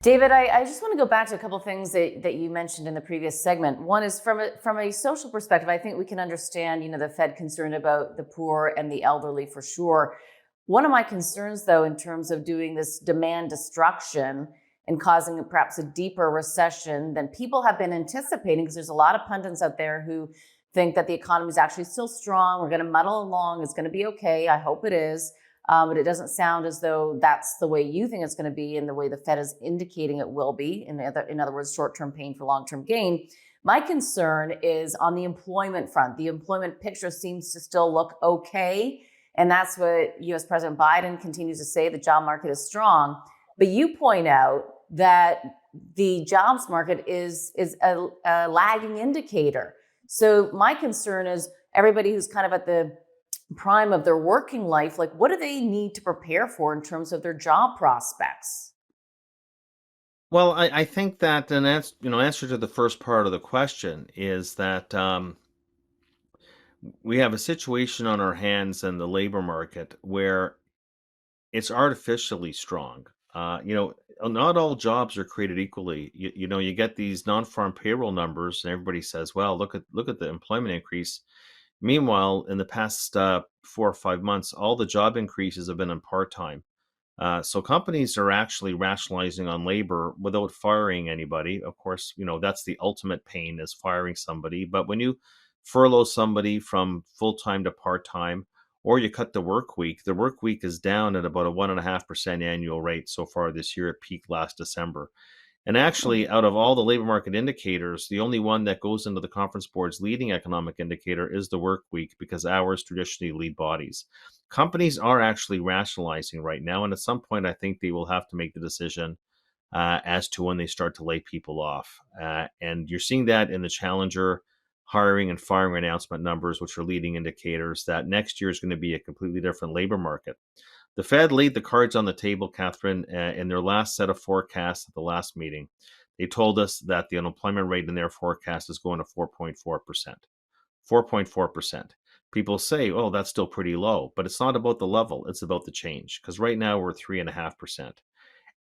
David, I just want to go back to a couple of things that you mentioned in the previous segment. One is from a social perspective. I think we can understand, the Fed concerned about the poor and the elderly for sure. One of my concerns, though, in terms of doing this demand destruction and causing perhaps a deeper recession than people have been anticipating, because there's a lot of pundits out there who think that the economy is actually still strong. We're going to muddle along. It's going to be okay. I hope it is. But it doesn't sound as though that's the way you think it's going to be and the way the Fed is indicating it will be. In other words, short-term pain for long-term gain. My concern is on the employment front. The employment picture seems to still look okay. And that's what US President Biden continues to say. The job market is strong. But you point out that the jobs market is a lagging indicator. So my concern is everybody who's kind of at the prime of their working life, like what do they need to prepare for in terms of their job prospects? Well, I think that an answer to the first part of the question is that we have a situation on our hands in the labor market where it's artificially strong. Not all jobs are created equally. You get these non-farm payroll numbers, and everybody says, "Well, look at the employment increase." Meanwhile, in the past 4 or 5 months, all the job increases have been in part-time. So companies are actually rationalizing on labor without firing anybody. Of course, that's the ultimate pain is firing somebody. But when you furlough somebody from full-time to part-time, or you cut the work week is down at about a 1.5% annual rate so far this year. It peaked last December. And actually, out of all the labor market indicators, the only one that goes into the Conference Board's leading economic indicator is the work week because hours traditionally lead bodies. Companies are actually rationalizing right now, and at some point, I think they will have to make the decision as to when they start to lay people off. And you're seeing that in the Challenger hiring and firing announcement numbers, which are leading indicators that next year is going to be a completely different labor market. The Fed laid the cards on the table, Catherine, in their last set of forecasts at the last meeting. They told us that the unemployment rate in their forecast is going to 4.4%. 4.4%. People say, oh, that's still pretty low, but it's not about the level, it's about the change. Because right now we're 3.5%.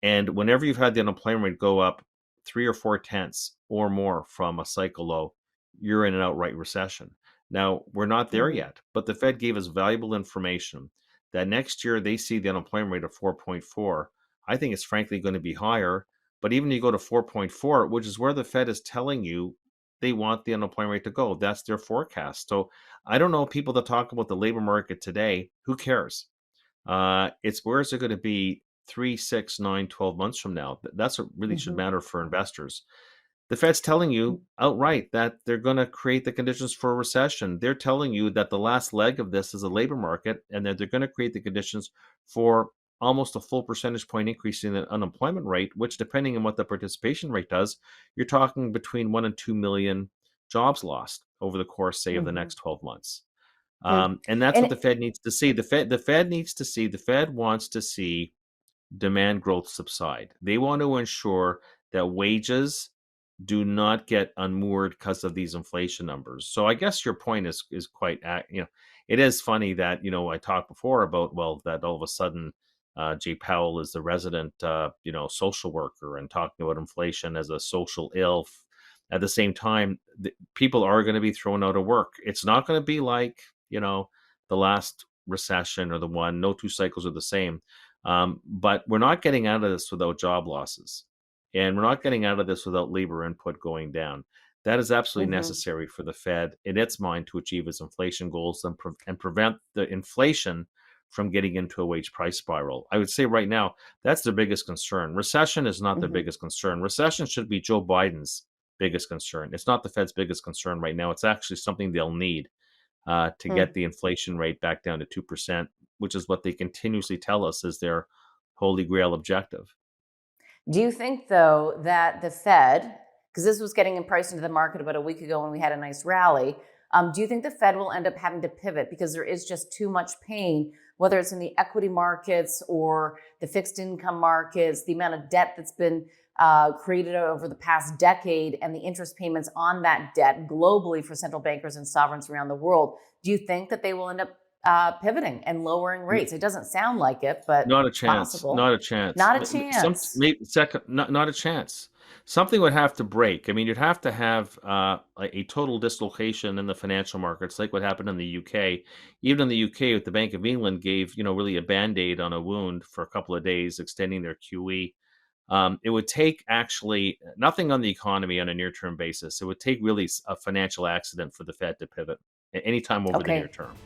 And whenever you've had the unemployment rate go up 3 or 4 tenths or more from a cycle low, you're in an outright recession. Now, we're not there Mhm. yet, but the Fed gave us valuable information that next year they see the unemployment rate of 4.4. I think it's frankly going to be higher. But even you go to 4.4, which is where the Fed is telling you they want the unemployment rate to go. That's their forecast. So I don't know people that talk about the labor market today. Who cares? It's where is it going to be 3, 6, 9, 12 months from now? That's what really should Mhm. matter for investors. The Fed's telling you outright that they're going to create the conditions for a recession. They're telling you that the last leg of this is a labor market and that they're going to create the conditions for almost a full percentage point increase in the unemployment rate, which, depending on what the participation rate does, you're talking between 1 and 2 million jobs lost over the course, say, of the Mhm. next 12 months. Mhm. And that's what And the Fed needs to see. The Fed wants to see demand growth subside. They want to ensure that wages do not get unmoored because of these inflation numbers. So I guess your point is quite, it is funny that I talked before about that all of a sudden Jay Powell is the resident social worker and talking about inflation as a social ill. At the same time, people are going to be thrown out of work. It's not going to be like the last recession or the one. No two cycles are the same. But we're not getting out of this without job losses. And we're not getting out of this without labor input going down. That is absolutely Mhm. necessary for the Fed, in its mind, to achieve its inflation goals and prevent the inflation from getting into a wage price spiral. I would say right now, that's their biggest concern. Recession is not their Mhm. biggest concern. Recession should be Joe Biden's biggest concern. It's not the Fed's biggest concern right now. It's actually something they'll need to get Mhm. the inflation rate back down to 2%, which is what they continuously tell us is their holy grail objective. Do you think, though, that the Fed, because this was getting priced into the market about a week ago when we had a nice rally, do you think the Fed will end up having to pivot because there is just too much pain, whether it's in the equity markets or the fixed income markets, the amount of debt that's been created over the past decade, and the interest payments on that debt globally for central bankers and sovereigns around the world? Do you think that they will end up pivoting and lowering N- rates. It doesn't sound like it, but Not a chance. Not possible. a chance. Not a chance. Maybe second. Not a chance. Something would have to break. I mean, you'd have to have a total dislocation in the financial markets, like what happened in the UK. Even in the UK, with the Bank of England gave really a band-aid on a wound for a couple of days, extending their QE. It would take actually nothing on the economy on a near-term basis. It would take really a financial accident for the Fed to pivot anytime over the near Okay. term.